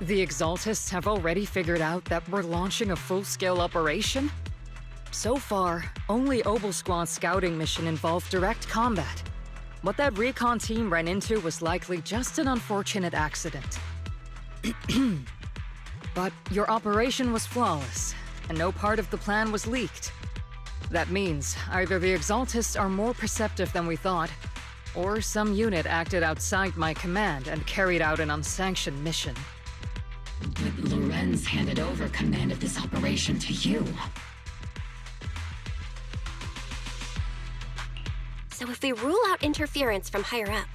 The Exaltists have already figured out that we're launching a full-scale operation? So far, only Obolsquad's scouting mission involved direct combat. What that recon team ran into was likely just an unfortunate accident. But your operation was flawless, and no part of the plan was leaked. That means either the Exaltists are more perceptive than we thought, or some unit acted outside my command and carried out an unsanctioned mission. But Lorenz handed over command of this operation to you. So if we rule out interference from higher up,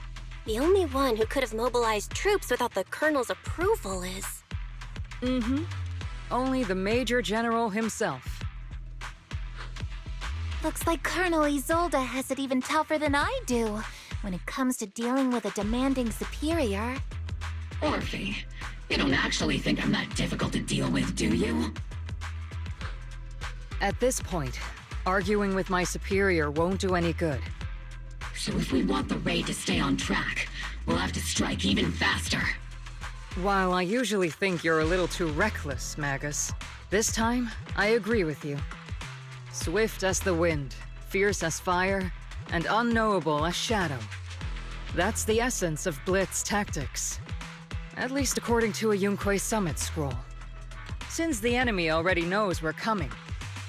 the only one who could have mobilized troops without the Colonel's approval is... Only the Major General himself. Looks like Colonel Isolde has it even tougher than I do when it comes to dealing with a demanding superior. Orphe, you don't actually think I'm that difficult to deal with, do you? At this point, arguing with my superior won't do any good. So if we want the raid to stay on track, we'll have to strike even faster. While I usually think you're a little too reckless, Magus, this time, I agree with you. Swift as the wind, fierce as fire, and unknowable as shadow. That's the essence of Blitz tactics. At least according to a Yunque Summit scroll. Since the enemy already knows we're coming,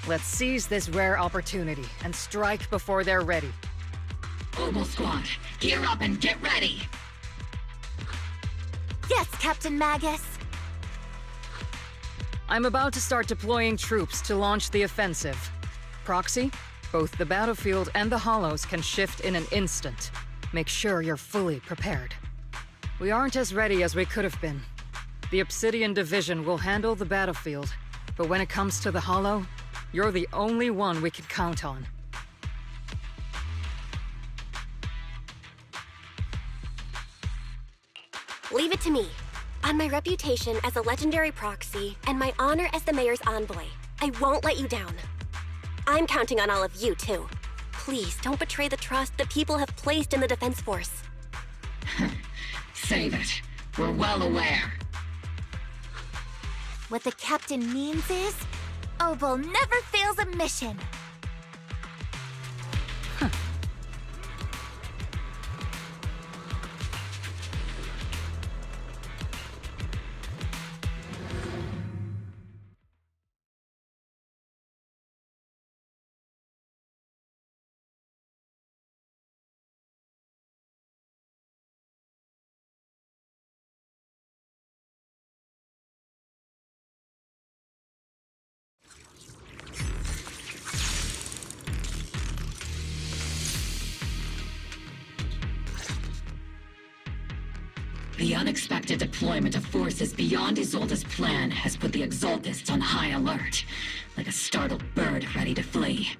let's seize this rare opportunity and strike before they're ready. Obolsquad, gear up and get ready! Yes, Captain Magus! I'm about to start deploying troops to launch the offensive. Proxy, both the battlefield and the Hollows can shift in an instant. Make sure you're fully prepared. We aren't as ready as we could have been. The Obsidian Division will handle the battlefield, but when it comes to the Hollow, you're the only one we can count on. Leave it to me. On my reputation as a legendary proxy and my honor as the mayor's envoy, I won't let you down. I'm counting on all of you, too. Please don't betray the trust the people have placed in the Defense Force. Save it. We're well aware. What the captain means is, Obol never fails a mission. The unexpected deployment of forces beyond Isolde's plan has put the Exaltists on high alert, like a startled bird ready to flee.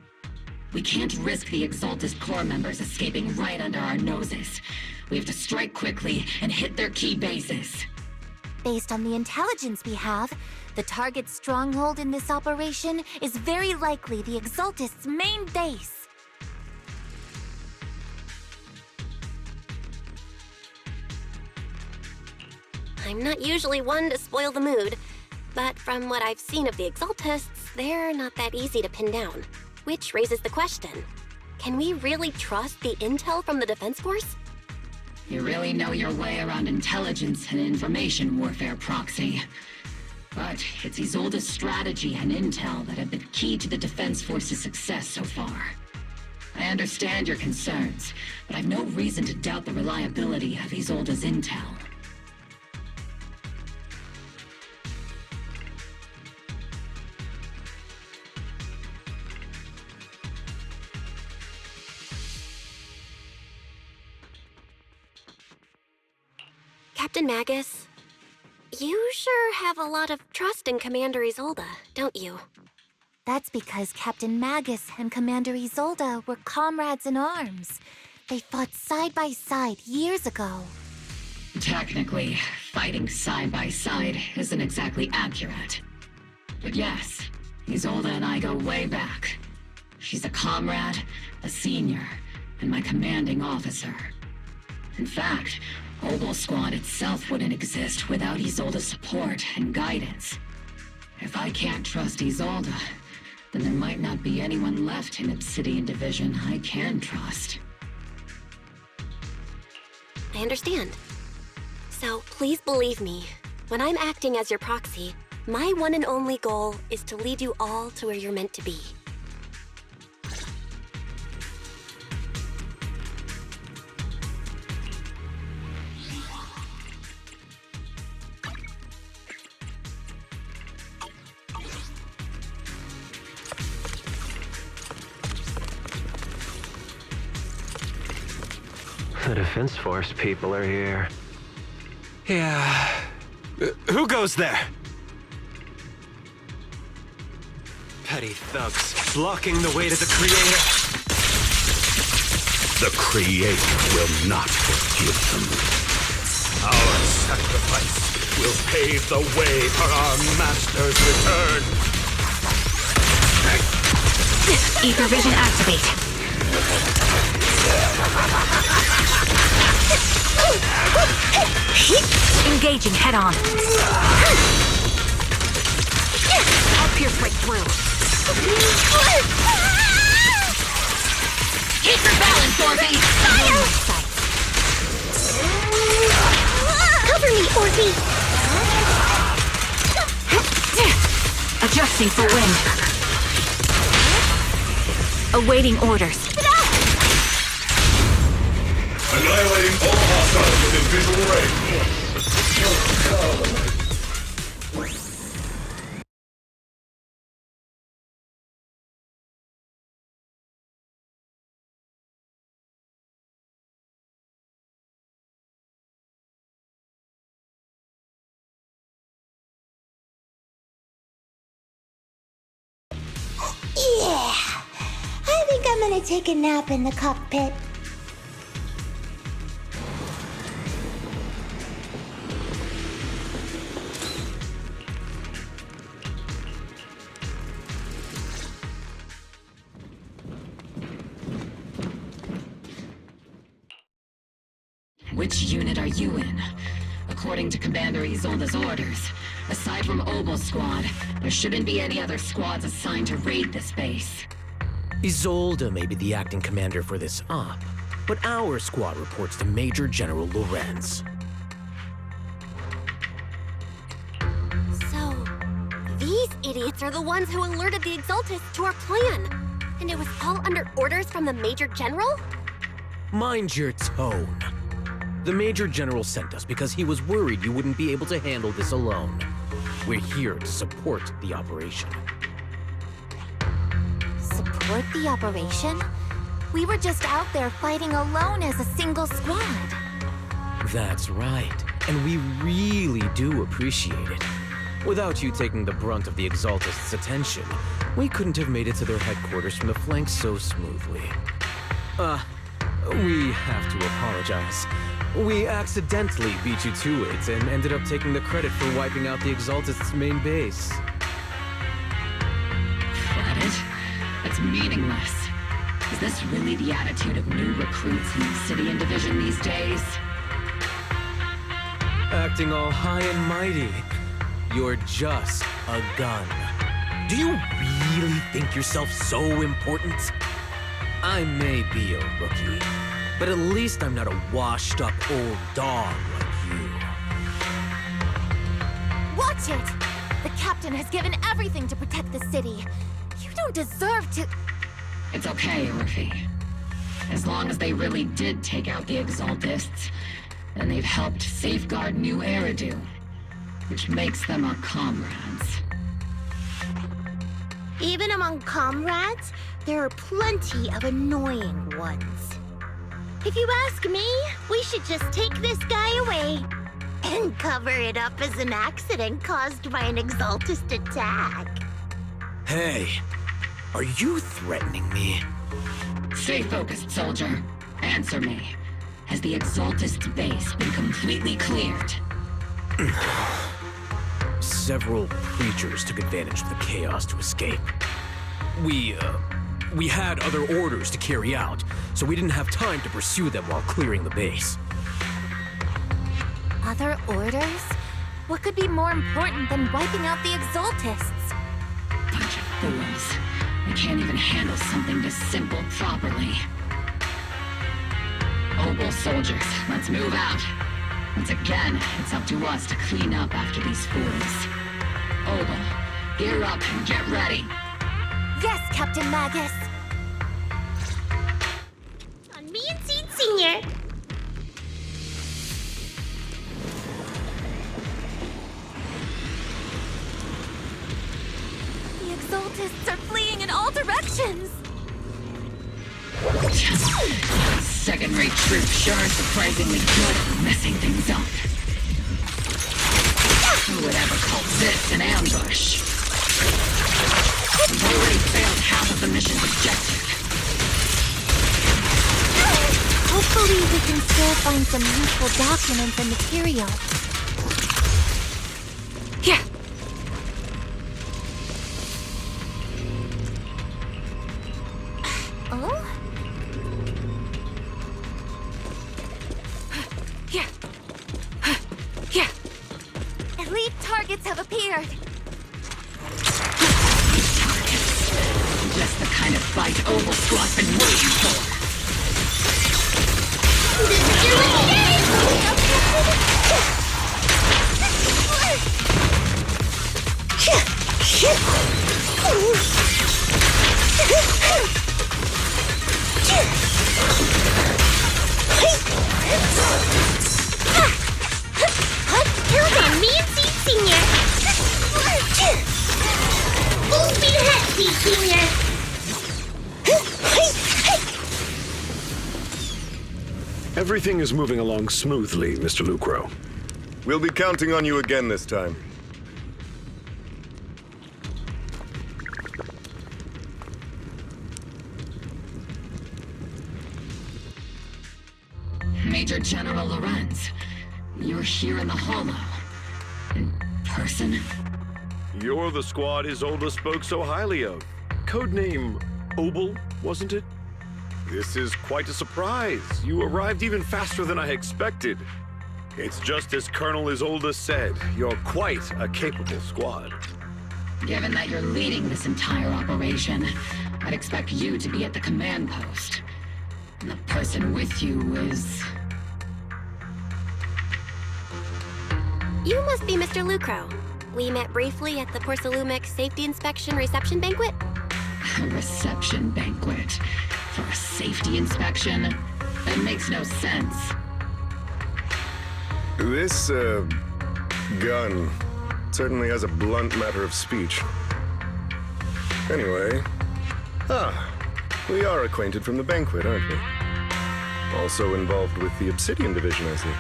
We can't risk the Exaltist core members escaping right under our noses. We have to strike quickly and hit their key bases. Based on the intelligence we have, the target's stronghold in this operation is very likely the Exaltists' main base. I'm not usually one to spoil the mood, but from what I've seen of the Exaltists, they're not that easy to pin down. Which raises the question, can we really trust the intel from the Defense Force? You really know your way around intelligence and information warfare, Proxy. But it's Isolde's strategy and intel that have been key to the Defense Force's success so far. I understand your concerns, but I've no reason to doubt the reliability of Isolde's intel. Captain Magus, you sure have a lot of trust in Commander Isolde, don't you? That's because Captain Magus and Commander Isolde were comrades in arms. They fought side by side years ago. Technically, fighting side by side isn't exactly accurate. But yes, Isolde and I go way back. She's a comrade, a senior, and my commanding officer. In fact, Obel Squad itself wouldn't exist without Isolde's support and guidance. If I can't trust Isolde, then there might not be anyone left in Obsidian Division I can trust. I understand. So please believe me, when I'm acting as your proxy, my one and only goal is to lead you all to where you're meant to be. The Defense Force people are here. Yeah. Who goes there? Petty thugs, blocking the way to the Creator. The Creator will not forgive them. Our sacrifice will pave the way for our Master's return. Ether vision activate. Engaging head on. I'll pierce right through. Keep your balance, Orphe! Fire! Cover me, Orphe! Adjusting for wind. Awaiting orders. Annihilating all hostiles within visual range. Yeah! I think I'm gonna take a nap in the cockpit. Which unit are you in? According to Commander Isolde's orders, aside from Obel Squad, there shouldn't be any other squads assigned to raid this base. Isolde may be the acting commander for this op, but our squad reports to Major General Lorenz. So, these idiots are the ones who alerted the Exaltists to our plan. And it was all under orders from the Major General? Mind your tone. The Major General sent us because he was worried you wouldn't be able to handle this alone. We're here to support the operation. Support the operation? We were just out there fighting alone as a single squad. That's right, and we really do appreciate it. Without you taking the brunt of the Exaltists' attention, we couldn't have made it to their headquarters from the flank so smoothly. We have to apologize. We accidentally beat you to it and ended up taking the credit for wiping out the Exaltists' main base. Credit? That's meaningless. Is this really the attitude of new recruits in the Obsidian Division these days? Acting all high and mighty. You're just a gun. Do you really think yourself so important? I may be a rookie, but at least I'm not a washed-up old dog like you. Watch it! The captain has given everything to protect the city. You don't deserve to... It's okay, Orphe. As long as they really did take out the Exaltists, then they've helped safeguard New Eridu, which makes them our comrades. Even among comrades, there are plenty of annoying ones. If you ask me, we should just take this guy away and cover it up as an accident caused by an Exaltist attack. Hey, are you threatening me? Stay focused, soldier. Answer me. Has the Exaltist base been completely cleared? Several creatures took advantage of the chaos to escape. We had other orders to carry out, so we didn't have time to pursue them while clearing the base. Other orders? What could be more important than wiping out the Exaltists? Bunch of fools. They can't even handle something this simple properly. Obel soldiers, let's move out. Once again, it's up to us to clean up after these fools. Obel, gear up and get ready. Yes, Captain Magus! On me and Seed Senior. The Exaltists are fleeing in all directions! Second-rate troops sure are surprisingly good at messing things up. Who would ever call this an ambush? We've already failed half of the mission's objective. Hopefully we can still find some useful documents and material. Yeah. Oh? Yeah. Yeah. Elite targets have appeared! Just the kind of fight Obel Squad's been waiting for. Killed on me and Seed Senior. Full speed ahead, Seed Senior. Everything is moving along smoothly, Mr. Lucro. We'll be counting on you again this time. Major General Lorenz, you're here in the Hollow. In person? You're the squad Isolde spoke so highly of. Codename Obel, wasn't it? This is quite a surprise. You arrived even faster than I expected. It's just as Colonel Isolde said. You're quite a capable squad. Given that you're leading this entire operation, I'd expect you to be at the command post. And the person with you is... You must be Mr. Lucro. We met briefly at the Porcelumex Safety Inspection Reception Banquet. A reception banquet? For a safety inspection? That makes no sense. This, gun certainly has a blunt matter of speech. Anyway, we are acquainted from the banquet, aren't we? Also involved with the Obsidian Division, I see.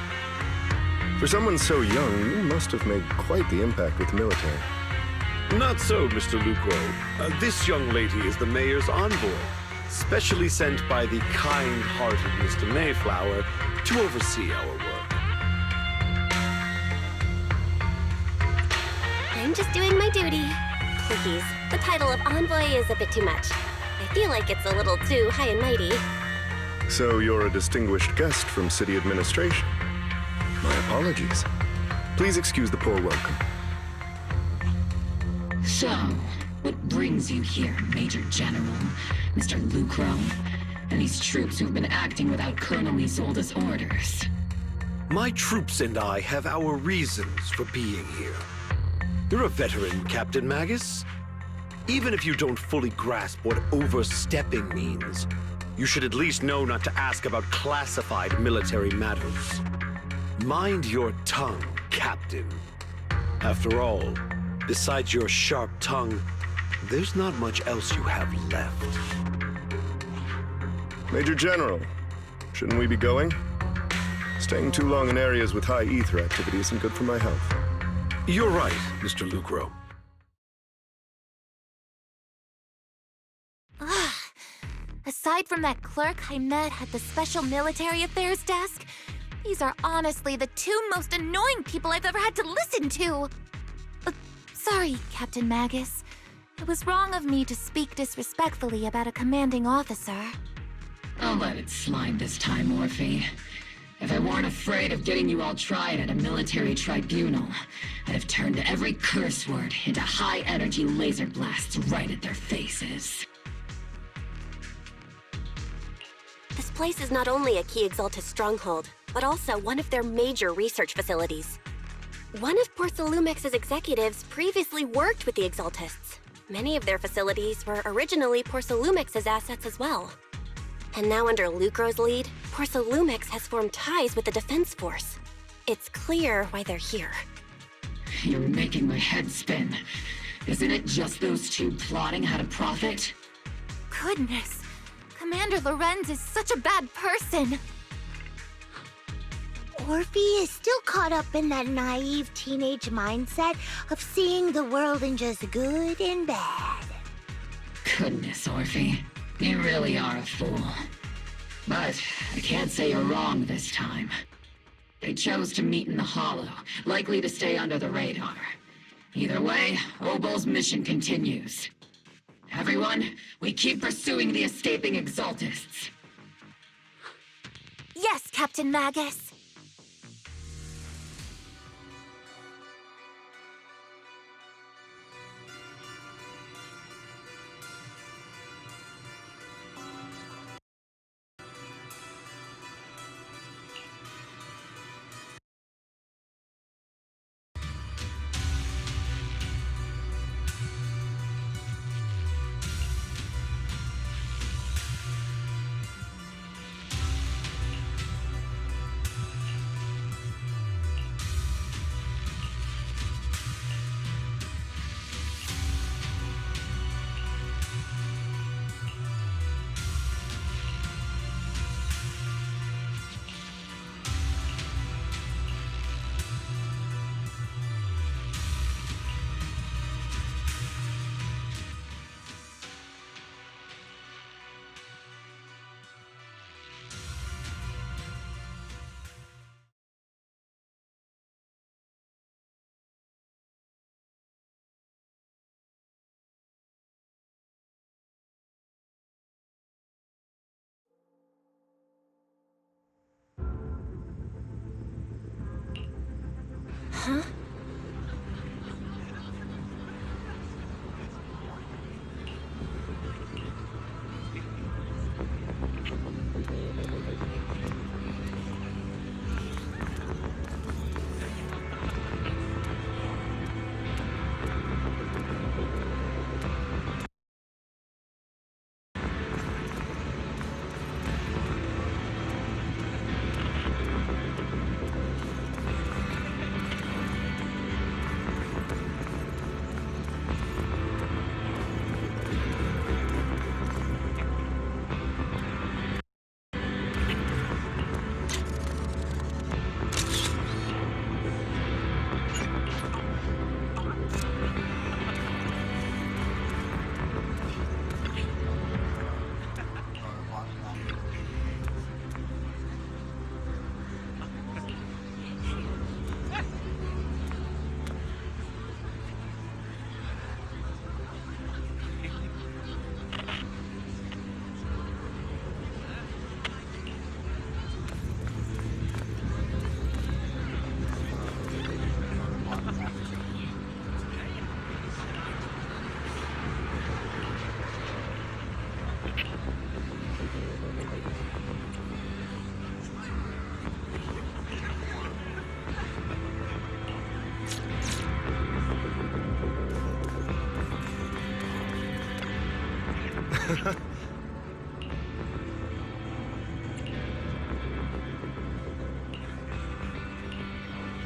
For someone so young, you must have made quite the impact with the military. Not so, Mr. Lucro. This young lady is the mayor's envoy, specially sent by the kind-hearted Mr. Mayflower to oversee our work. I'm just doing my duty. Please, the title of envoy is a bit too much. I feel like it's a little too high and mighty. So you're a distinguished guest from city administration. My apologies. Please excuse the poor welcome. So, what brings you here, Major General, Mr. Lucro, and these troops who've been acting without Colonel Isolde's orders? My troops and I have our reasons for being here. You're a veteran, Captain Magus. Even if you don't fully grasp what overstepping means, you should at least know not to ask about classified military matters. Mind your tongue, Captain. After all, besides your sharp tongue, there's not much else you have left. Major General, shouldn't we be going? Staying too long in areas with high ether activity isn't good for my health. You're right, Mr. Lucro. Aside from that clerk I met at the Special Military Affairs desk, these are honestly the two most annoying people I've ever had to listen to. Sorry, Captain Magus. It was wrong of me to speak disrespectfully about a commanding officer. I'll let it slide this time, Orphe. If I weren't afraid of getting you all tried at a military tribunal, I'd have turned every curse word into high-energy laser blasts right at their faces. This place is not only a key Exaltus stronghold, but also one of their major research facilities. One of Porsa Lumex's executives previously worked with the Exaltists. Many of their facilities were originally Porsa Lumex's assets as well. And now under Lucro's lead, Porsa Lumex has formed ties with the Defense Force. It's clear why they're here. You're making my head spin. Isn't it just those two plotting how to profit? Goodness, Commander Lorenz is such a bad person. Orphe is still caught up in that naive teenage mindset of seeing the world in just good and bad. Goodness, Orphe. You really are a fool. But I can't say you're wrong this time. They chose to meet in the Hollow, likely to stay under the radar. Either way, Obol's mission continues. Everyone, we keep pursuing the escaping Exaltists. Yes, Captain Magus. Huh?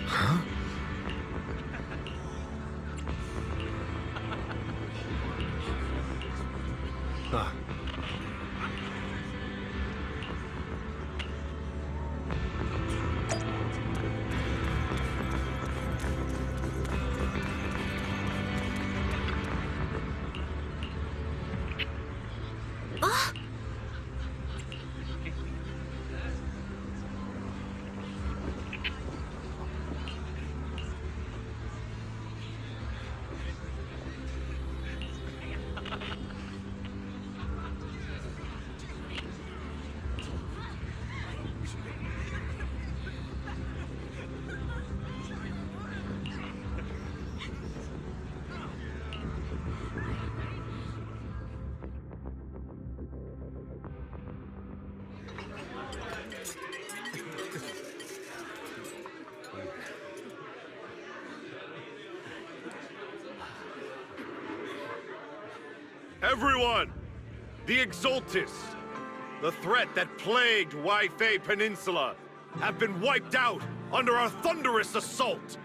Huh? Ah. Everyone! The Exaltists, the threat that plagued Waifei Peninsula, have been wiped out under our thunderous assault!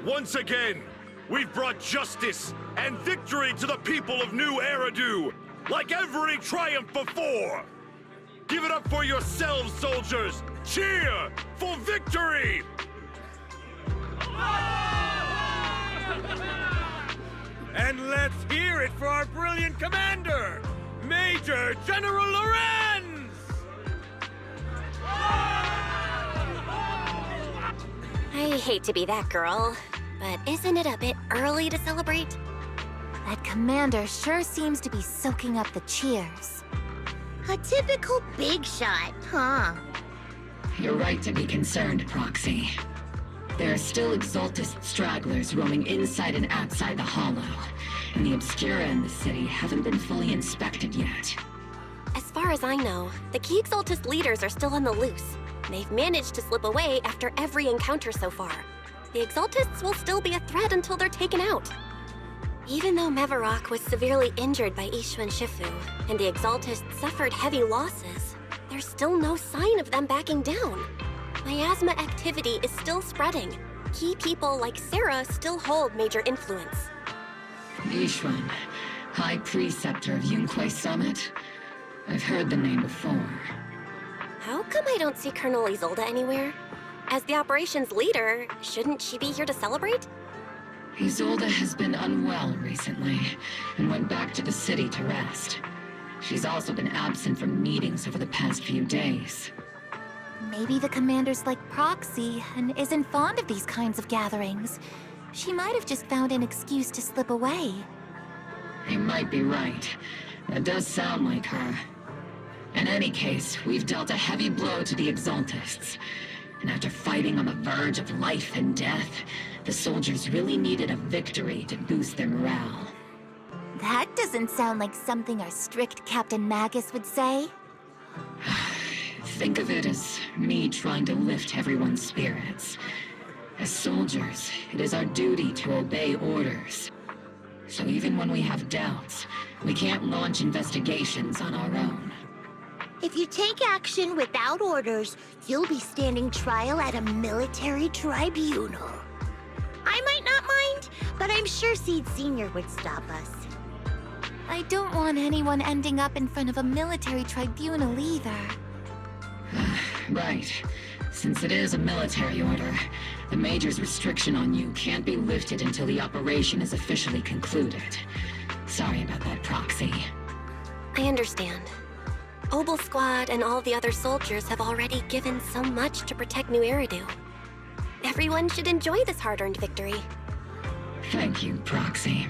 Once again, we've brought justice and victory to the people of New Eridu, like every triumph before! Give it up for yourselves, soldiers! Cheer for victory! And let's hear it for our brilliant commander, Major General Lorenz! I hate to be that girl, but isn't it a bit early to celebrate? That commander sure seems to be soaking up the cheers. A typical big shot, huh? You're right to be concerned, Proxy. There are still Exaltist stragglers roaming inside and outside the Hollow, and the Obscura in the city haven't been fully inspected yet. As far as I know, the key Exaltist leaders are still on the loose. They've managed to slip away after every encounter so far. The Exaltists will still be a threat until they're taken out. Even though Mevarok was severely injured by Ishu and Shifu, and the Exaltists suffered heavy losses, there's still no sign of them backing down. Miasma activity is still spreading. Key people like Sarah still hold major influence. Ishwan, High Preceptor of Yunquai Summit? I've heard the name before. How come I don't see Colonel Isolde anywhere? As the operations leader, shouldn't she be here to celebrate? Isolde has been unwell recently, and went back to the city to rest. She's also been absent from meetings over the past few days. Maybe the commander's like Proxy and isn't fond of these kinds of gatherings. She might have just found an excuse to slip away. You might be right. That does sound like her. In any case, we've dealt a heavy blow to the Exaltists. And after fighting on the verge of life and death, the soldiers really needed a victory to boost their morale. That doesn't sound like something our strict Captain Magus would say. Think of it as me trying to lift everyone's spirits. As soldiers, it is our duty to obey orders. So even when we have doubts, we can't launch investigations on our own. If you take action without orders, you'll be standing trial at a military tribunal. I might not mind, but I'm sure Seed Sr. would stop us. I don't want anyone ending up in front of a military tribunal either. Right. Since it is a military order, the Major's restriction on you can't be lifted until the operation is officially concluded. Sorry about that, Proxy. I understand. Obel Squad and all the other soldiers have already given so much to protect New Eridu. Everyone should enjoy this hard-earned victory. Thank you, Proxy.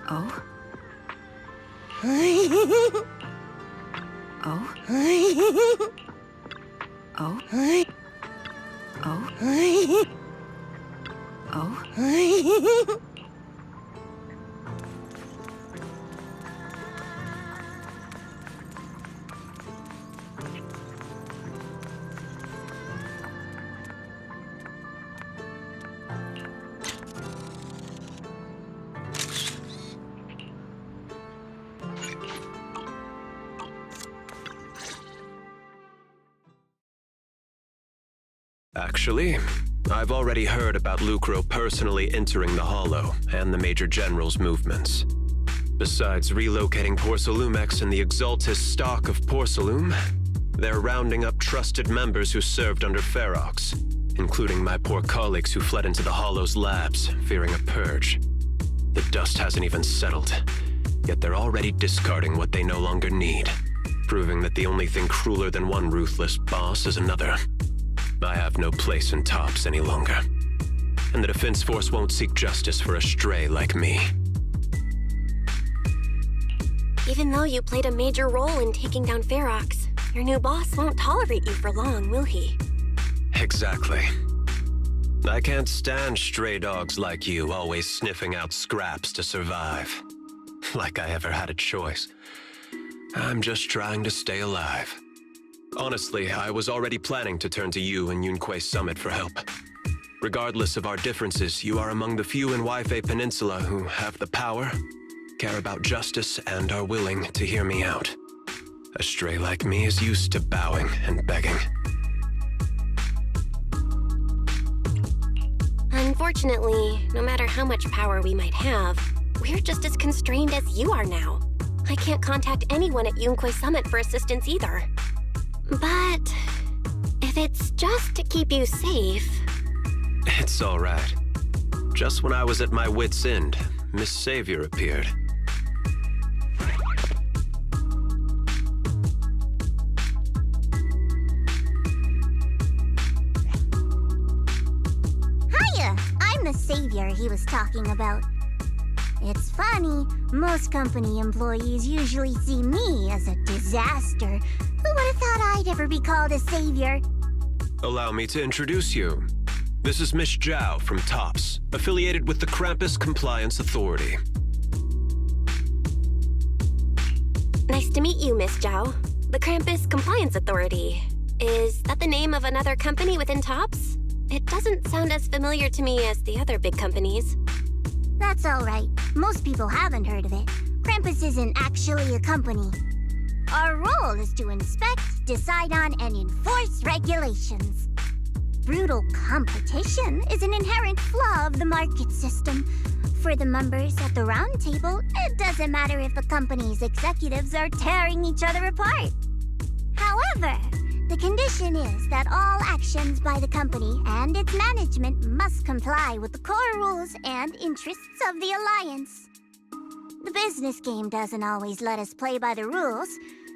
Oh? Oh? Oh? Oh? Oh? Actually, I've already heard about Lucro personally entering the Hollow and the Major General's movements. Besides relocating Porcelumex and the Exaltist stock of Porcelume, they're rounding up trusted members who served under Ferox, including my poor colleagues who fled into the Hollow's labs, fearing a purge. The dust hasn't even settled, yet they're already discarding what they no longer need, proving that the only thing crueler than one ruthless boss is another. I have no place in TOPS any longer, and the Defense Force won't seek justice for a stray like me. Even though you played a major role in taking down Ferox, your new boss won't tolerate you for long, will he? Exactly. I can't stand stray dogs like you always sniffing out scraps to survive. Like I ever had a choice. I'm just trying to stay alive. Honestly, I was already planning to turn to you and Yunque Summit for help. Regardless of our differences, you are among the few in Waifei Peninsula who have the power, care about justice, and are willing to hear me out. A stray like me is used to bowing and begging. Unfortunately, no matter how much power we might have, we're just as constrained as you are now. I can't contact anyone at Yunque Summit for assistance either. But if it's just to keep you safe... It's all right. Just when I was at my wit's end, Miss Savior appeared. Hiya! I'm the savior he was talking about. It's funny, most company employees usually see me as a disaster. Who would have thought I'd ever be called a savior? Allow me to introduce you. This is Miss Zhao from TOPS, affiliated with the Krampus Compliance Authority. Nice to meet you, Miss Zhao. The Krampus Compliance Authority. Is that the name of another company within TOPS? It doesn't sound as familiar to me as the other big companies. That's all right. Most people haven't heard of it. Krampus isn't actually a company. Our role is to inspect, decide on, and enforce regulations. Brutal competition is an inherent flaw of the market system. For the members at the round table, it doesn't matter if the company's executives are tearing each other apart. However, the condition is that all actions by the company and its management must comply with the core rules and interests of the Alliance. The business game doesn't always let us play by the rules.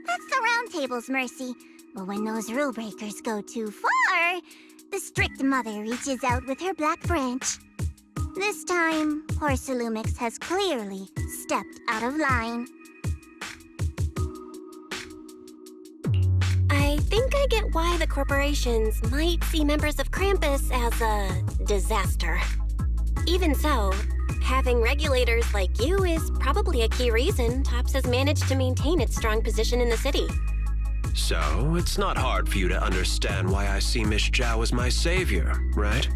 That's the round table's mercy. But when those rule breakers go too far, the strict mother reaches out with her black branch. This time, Porcelumix has clearly stepped out of line. I think I get why the corporations might see members of Krampus as a disaster. Even so, having regulators like you is probably a key reason TOPS has managed to maintain its strong position in the city. So, it's not hard for you to understand why I see Miss Zhao as my savior, right?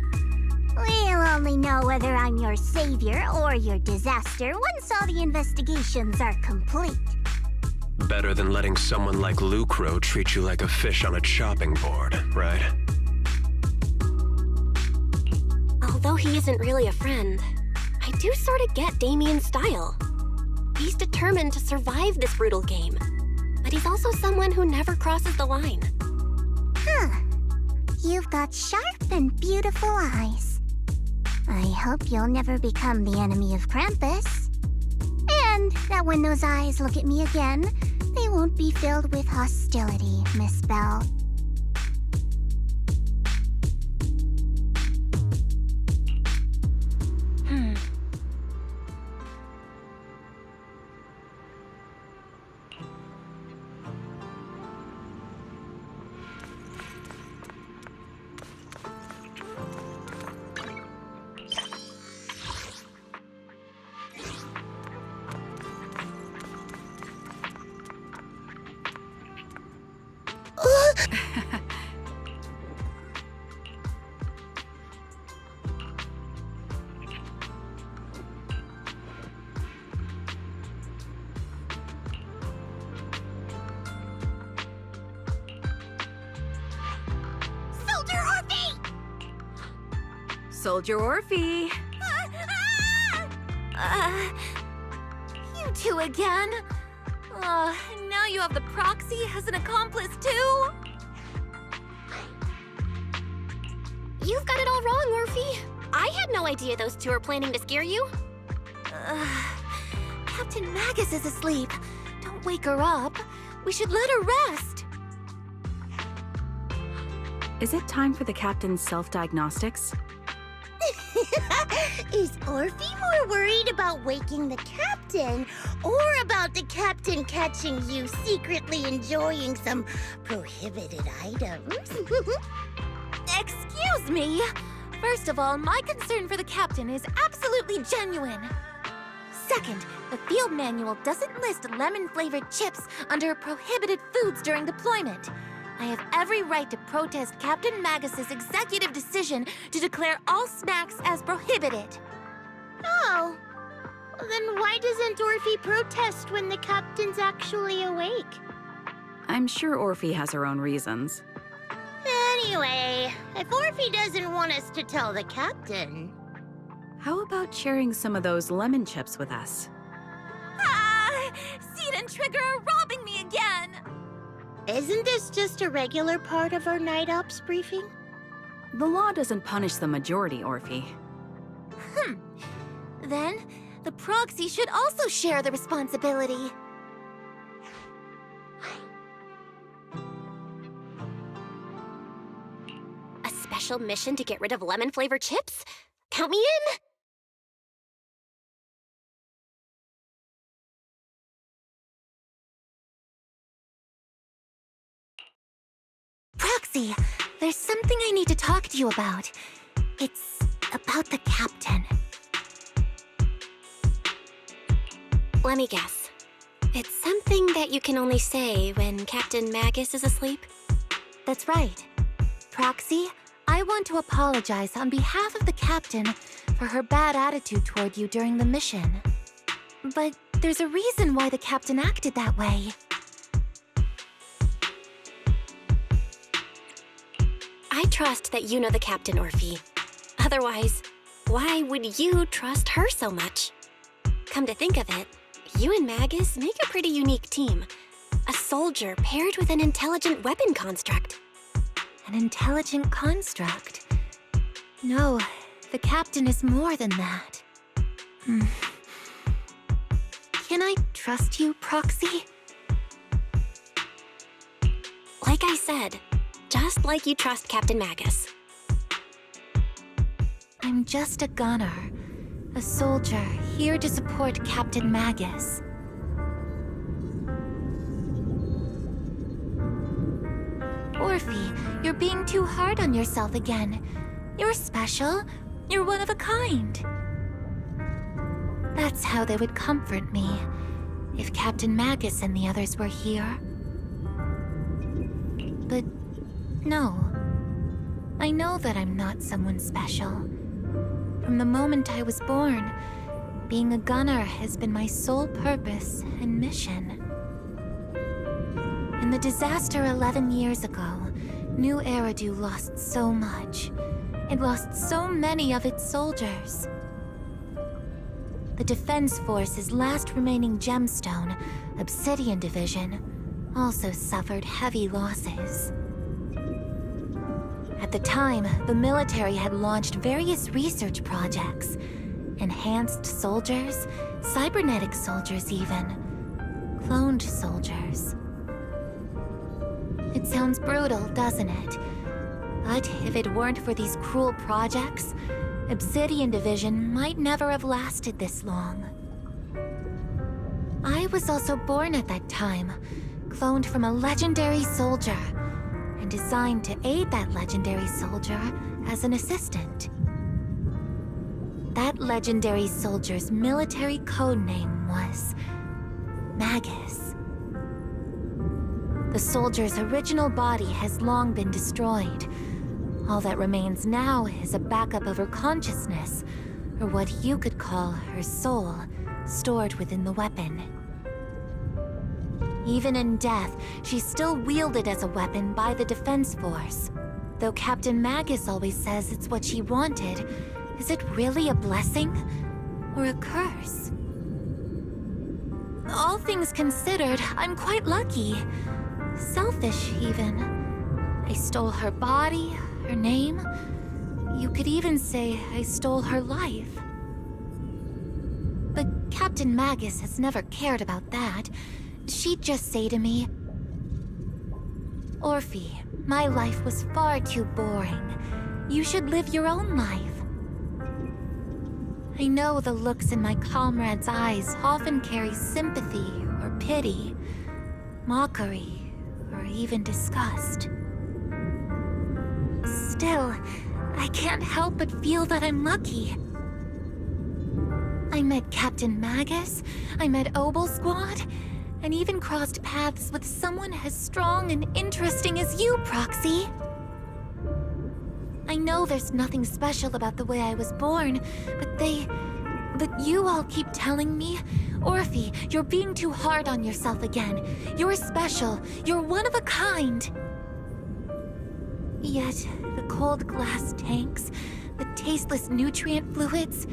We'll only know whether I'm your savior or your disaster once all the investigations are complete. Better than letting someone like Lucro treat you like a fish on a chopping board, right? Although he isn't really a friend, I do sort of get Damien's style. He's determined to survive this brutal game, but he's also someone who never crosses the line. Huh. You've got sharp and beautiful eyes. I hope you'll never become the enemy of Krampus. And that when those eyes look at me again, they won't be filled with hostility, Miss Bell. Soldier Orphe! You two again? Now you have the proxy as an accomplice too? You've got it all wrong, Orphe. I had no idea those two were planning to scare you. Captain Magus is asleep. Don't wake her up. We should let her rest. Is it time for the captain's self-diagnostics? Is Orphe more worried about waking the captain or about the captain catching you secretly enjoying some prohibited items? Excuse me. First of all, my concern for the captain is absolutely genuine. Second, the field manual doesn't list lemon-flavored chips under prohibited foods during deployment. I have every right to protest Captain Magus's executive decision to declare all snacks as prohibited. Oh. Then why doesn't Orphe protest when the captain's actually awake? I'm sure Orphe has her own reasons. Anyway, if Orphe doesn't want us to tell the captain... How about sharing some of those lemon chips with us? Ah! Seed and Trigger are robbing me again! Isn't this just a regular part of our night ops briefing? The law doesn't punish the majority, Orphe. Then, the proxy should also share the responsibility. A special mission to get rid of lemon-flavored chips? Count me in! Proxy, there's something I need to talk to you about. It's about the captain. Let me guess. It's something that you can only say when Captain Magus is asleep? That's right. Proxy, I want to apologize on behalf of the captain for her bad attitude toward you during the mission. But there's a reason why the captain acted that way. I trust that you know the captain, Orphe. Otherwise, why would you trust her so much? Come to think of it, you and Magus make a pretty unique team. A soldier paired with an intelligent weapon construct. An intelligent construct? No, the captain is more than that. Can I trust you, Proxy? Like I said, just like you trust Captain Magus. I'm just a gunner. A soldier here to support Captain Magus. Orphe, you're being too hard on yourself again. You're special. You're one of a kind. That's how they would comfort me, if Captain Magus and the others were here. But no. I know that I'm not someone special. From the moment I was born, being a gunner has been my sole purpose and mission. In the disaster 11 years ago, New Eridu lost so much. It lost so many of its soldiers. The Defense Force's last remaining gemstone, Obsidian Division, also suffered heavy losses. At the time, the military had launched various research projects. Enhanced soldiers, cybernetic soldiers even. Cloned soldiers. It sounds brutal, doesn't it? But if it weren't for these cruel projects, Obsidian Division might never have lasted this long. I was also born at that time, cloned from a legendary soldier, and designed to aid that legendary soldier as an assistant. That legendary soldier's military codename was Magus. The soldier's original body has long been destroyed. All that remains now is a backup of her consciousness, or what you could call her soul, stored within the weapon. Even in death, she's still wielded as a weapon by the Defense Force. Though Captain Magus always says it's what she wanted, is it really a blessing or a curse? All things considered, I'm quite lucky. Selfish, even. I stole her body, her name, You could even say I stole her life. But Captain Magus has never cared about that. She'd just say to me, "Orphe, my life was far too boring. You should live your own life." I know the looks in my comrades' eyes often carry sympathy or pity, mockery, or even disgust. Still, I can't help but feel that I'm lucky. I met Captain Magus, I met Obolsquad, and even crossed paths with someone as strong and interesting as you, Proxy. I know there's nothing special about the way I was born, but you all keep telling me, "Orphe, you're being too hard on yourself again. You're special. You're one of a kind." Yet, the cold glass tanks, the tasteless nutrient fluids,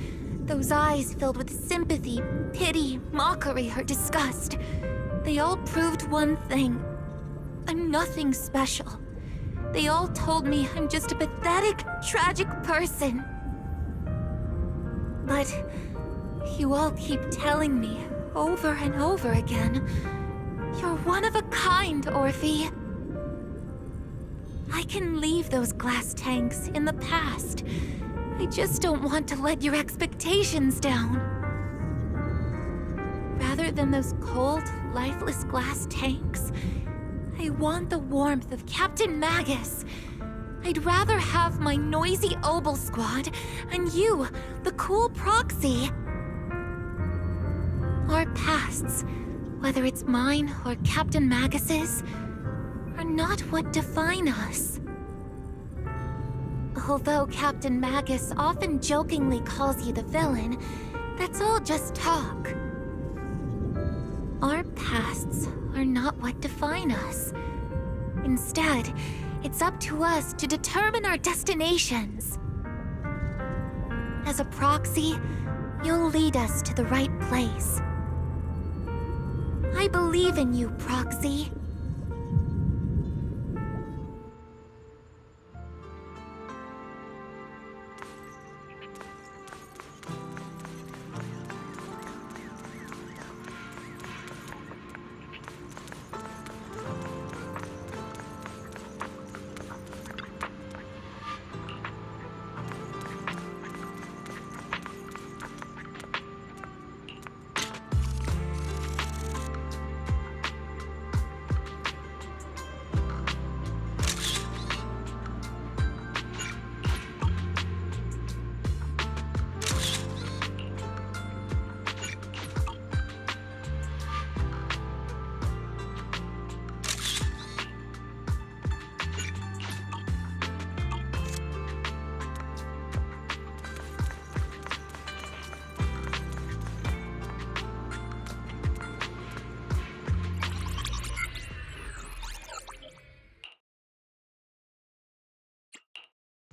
those eyes filled with sympathy, pity, mockery, or disgust, they all proved one thing. I'm nothing special. They all told me I'm just a pathetic, tragic person. But you all keep telling me, over and over again, "You're one of a kind, Orphe." I can leave those glass tanks in the past. I just don't want to let your expectations down. Rather than those cold, lifeless glass tanks, I want the warmth of Captain Magus. I'd rather have my noisy Obolsquad and you, the cool Proxy. Our pasts, whether it's mine or Captain Magus's, are not what define us. Although Captain Magus often jokingly calls you the villain, that's all just talk. Our pasts are not what define us. Instead, it's up to us to determine our destinations. As a Proxy, you'll lead us to the right place. I believe in you, Proxy.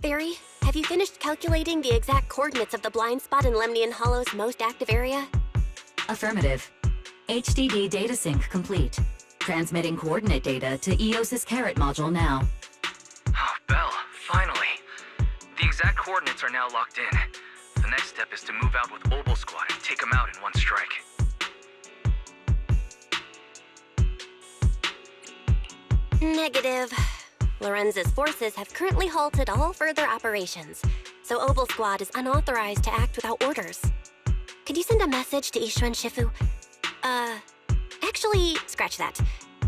Barry, have you finished calculating the exact coordinates of the blind spot in Lemnian Hollow's most active area? Affirmative. HDD data sync complete. Transmitting coordinate data to EOS's Carrot module now. Oh, Belle, finally. The exact coordinates are now locked in. The next step is to move out with Obolsquad and take them out in one strike. Negative. Lorenz's forces have currently halted all further operations, so Obolsquad is unauthorized to act without orders. Could you send a message to Ishuan Shifu? Actually, scratch that.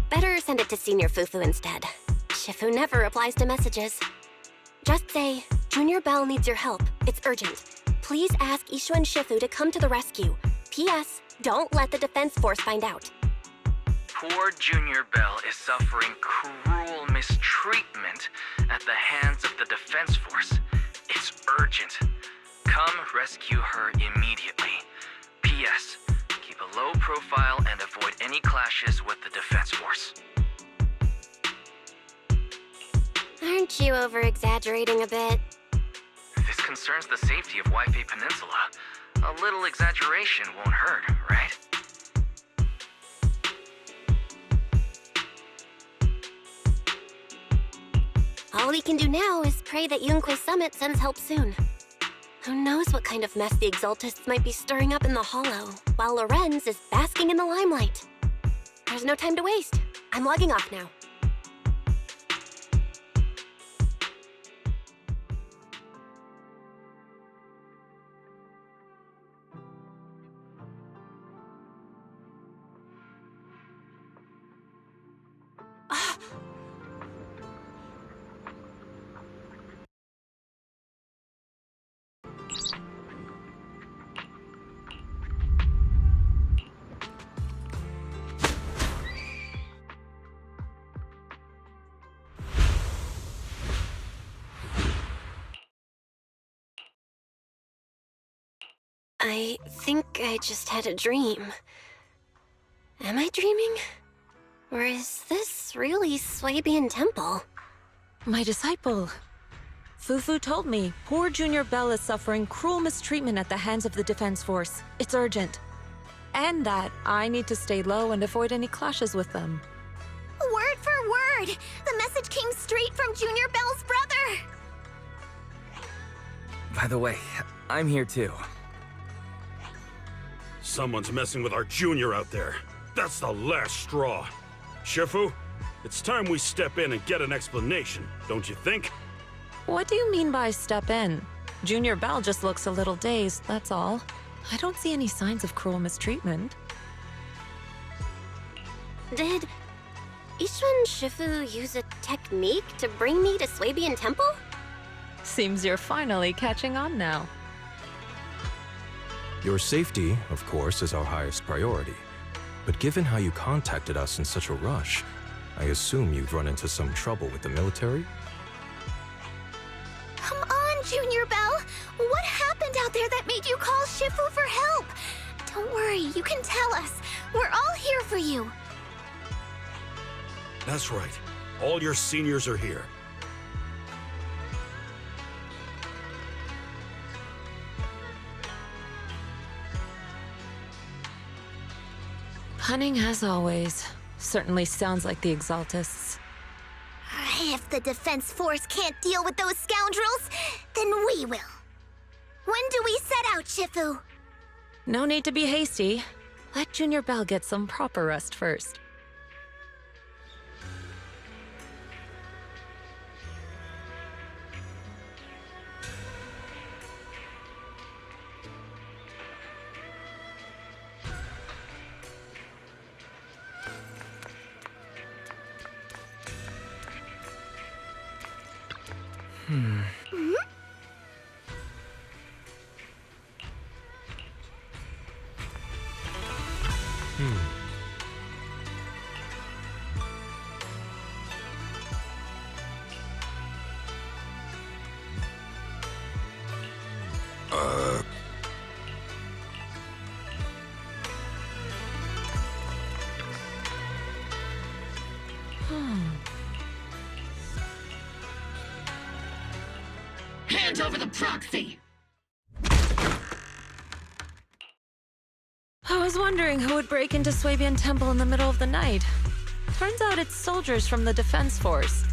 Better send it to Senior Fufu instead. Shifu never replies to messages. Just say, Junior Bell needs your help. It's urgent. Please ask Ishuan Shifu to come to the rescue. P.S. Don't let the defense force find out. Poor Junior Bell is suffering cruel mistreatment at the hands of the defense force. It's urgent. Come rescue her immediately. P.S. Keep a low profile and avoid any clashes with the defense force. Aren't you over-exaggerating a bit? This concerns the safety of Waifei Peninsula. A little exaggeration won't hurt, right? All we can do now is pray that Yunque Summit sends help soon. Who knows what kind of mess the Exaltists might be stirring up in the Hollow, while Lorenz is basking in the limelight. There's no time to waste. I'm logging off now. I think I just had a dream. Am I dreaming? Or is this really Swabian Temple? My disciple. Fufu told me poor Junior Bell is suffering cruel mistreatment at the hands of the Defense Force. It's urgent. And that I need to stay low and avoid any clashes with them. Word for word! The message came straight from Junior Bell's brother! By the way, I'm here too. Someone's messing with our junior out there. That's the last straw. Shifu, it's time we step in and get an explanation, don't you think? What do you mean by step in? Junior Bell just looks a little dazed, that's all. I don't see any signs of cruel mistreatment. Did Ishwan Shifu use a technique to bring me to Swabian Temple? Seems you're finally catching on now. Your safety, of course, is our highest priority. But given how you contacted us in such a rush, I assume you've run into some trouble with the military? Come on, Junior Bell! What happened out there that made you call Shifu for help? Don't worry, you can tell us. We're all here for you. That's right. All your seniors are here. Cunning as always. Certainly sounds like the Exaltists. If the Defense Force can't deal with those scoundrels, then we will. When do we set out, Shifu? No need to be hasty. Let Junior Bell get some proper rest first. Hand over the proxy! I was wondering who would break into Swabian Temple in the middle of the night. Turns out it's soldiers from the Defense Force.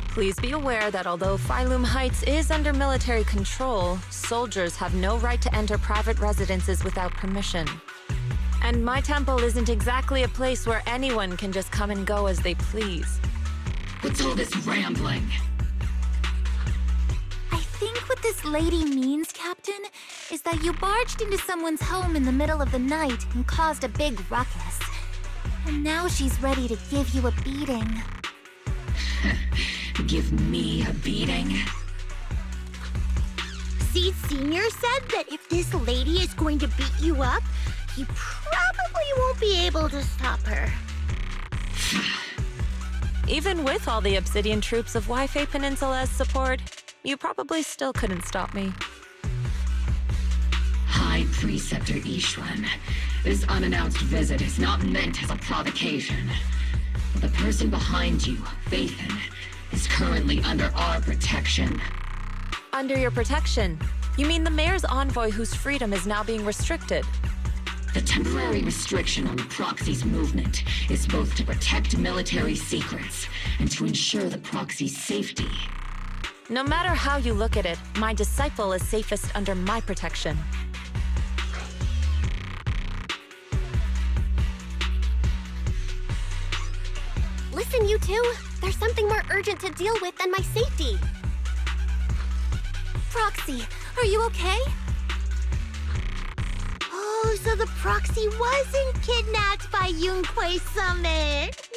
Please be aware that although Phylum Heights is under military control, soldiers have no right to enter private residences without permission. And my temple isn't exactly a place where anyone can just come and go as they please. What's all this rambling? I think what this lady means, Captain, is that you barged into someone's home in the middle of the night and caused a big ruckus. And now she's ready to give you a beating. Give me a beating? Seed Senior said that if this lady is going to beat you up, you probably won't be able to stop her. Even with all the Obsidian troops of Waifei Peninsula as support, you probably still couldn't stop me. High Preceptor Ishwan, this unannounced visit is not meant as a provocation. The person behind you, Phaethon, is currently under our protection. Under your protection? You mean the mayor's envoy whose freedom is now being restricted? The temporary restriction on the proxy's movement is both to protect military secrets and to ensure the proxy's safety. No matter how you look at it, my disciple is safest under my protection. Listen, you two. There's something more urgent to deal with than my safety. Proxy, are you okay? Oh, so the proxy wasn't kidnapped by Yunquei Summit.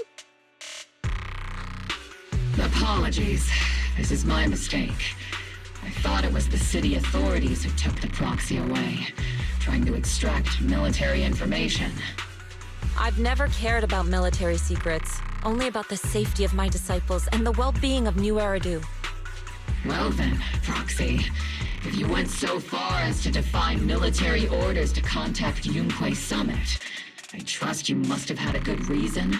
Apologies. This is my mistake. I thought it was the city authorities who took the proxy away, trying to extract military information. I've never cared about military secrets, only about the safety of my disciples and the well-being of New Eridu. Well then, Proxy, if you went so far as to defy military orders to contact Yunquei Summit, I trust you must have had a good reason.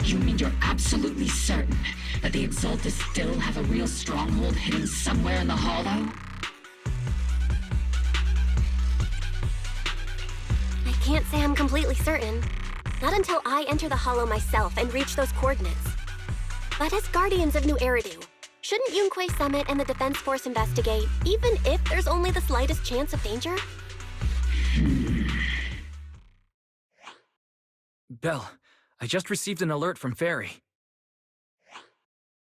You mean you're absolutely certain that the Exaltus still have a real stronghold hidden somewhere in the Hollow? I can't say I'm completely certain. Not until I enter the Hollow myself and reach those coordinates. But as Guardians of New Eridu, shouldn't Yunquei Summit and the Defense Force investigate, even if there's only the slightest chance of danger? Belle, I just received an alert from Fairy.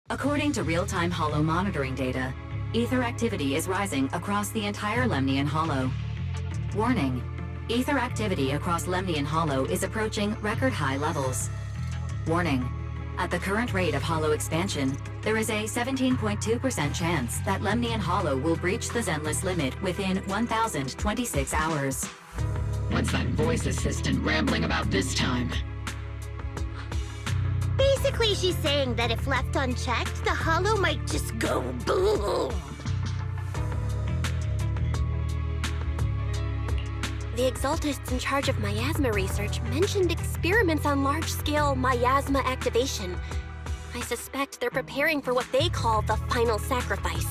According to real-time Hollow monitoring data, ether activity is rising across the entire Lemnian Hollow. Warning. Ether activity across Lemnian Hollow is approaching record-high levels. Warning. At the current rate of Hollow expansion, there is a 17.2% chance that Lemnian Hollow will breach the Zenless limit within 1,026 hours. What's that voice assistant rambling about this time? Basically, she's saying that if left unchecked, the Hollow might just go boom. The Exaltists in charge of miasma research mentioned experiments on large-scale miasma activation. I suspect they're preparing for what they call the final sacrifice.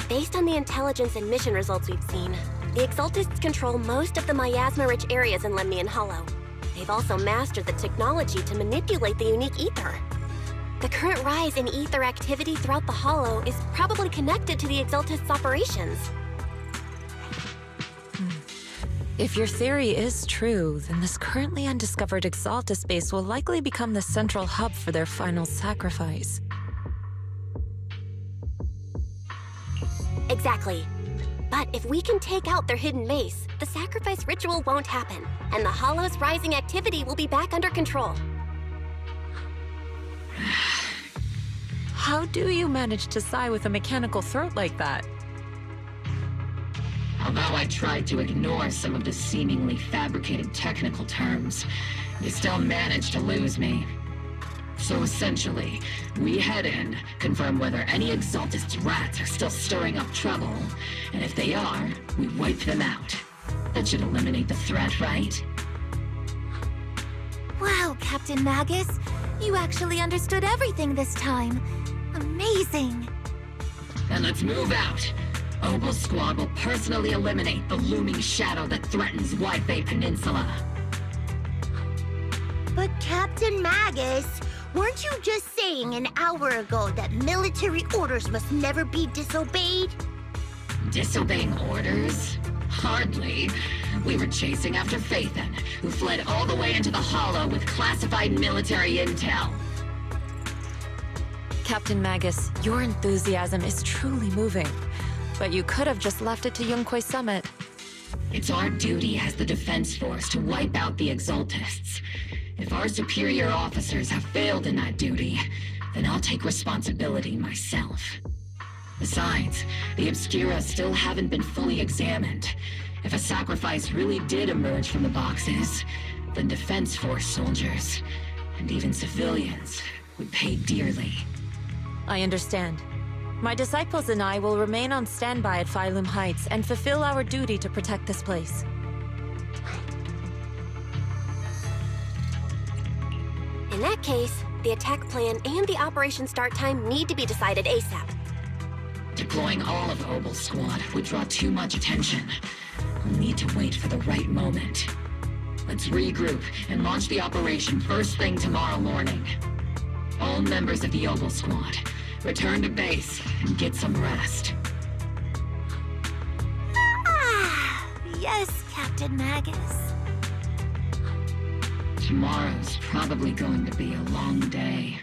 Based on the intelligence and mission results we've seen, the Exaltists control most of the miasma-rich areas in Lemnian Hollow. They've also mastered the technology to manipulate the unique ether. The current rise in ether activity throughout the Hollow is probably connected to the Exaltists' operations. If your theory is true, then this currently undiscovered Exaltus base will likely become the central hub for their final sacrifice. Exactly. But if we can take out their hidden base, the sacrifice ritual won't happen, and the Hollow's rising activity will be back under control. How do you manage to sigh with a mechanical throat like that? Although I tried to ignore some of the seemingly fabricated technical terms, you still managed to lose me. So essentially, we head in, confirm whether any Exaltist rats are still stirring up trouble, and if they are, we wipe them out. That should eliminate the threat, right? Wow, Captain Magus. You actually understood everything this time. Amazing. Then let's move out. Opal Squad will personally eliminate the looming shadow that threatens Whitebay Peninsula. But Captain Magus, weren't you just saying an hour ago that military orders must never be disobeyed? Disobeying orders? Hardly. We were chasing after Phaethon, who fled all the way into the Hollow with classified military intel. Captain Magus, your enthusiasm is truly moving. But you could have just left it to Yunquei Summit. It's our duty as the Defense Force to wipe out the Exaltists. If our superior officers have failed in that duty, then I'll take responsibility myself. Besides, the Obscura still haven't been fully examined. If a sacrifice really did emerge from the boxes, then Defense Force soldiers, and even civilians, would pay dearly. I understand. My disciples and I will remain on standby at Phylum Heights and fulfill our duty to protect this place. In that case, the attack plan and the operation start time need to be decided ASAP. Deploying all of Obel's squad would draw too much attention. We'll need to wait for the right moment. Let's regroup and launch the operation first thing tomorrow morning. All members of the Obel squad, return to base and get some rest. Yes, Captain Magus. Tomorrow's probably going to be a long day.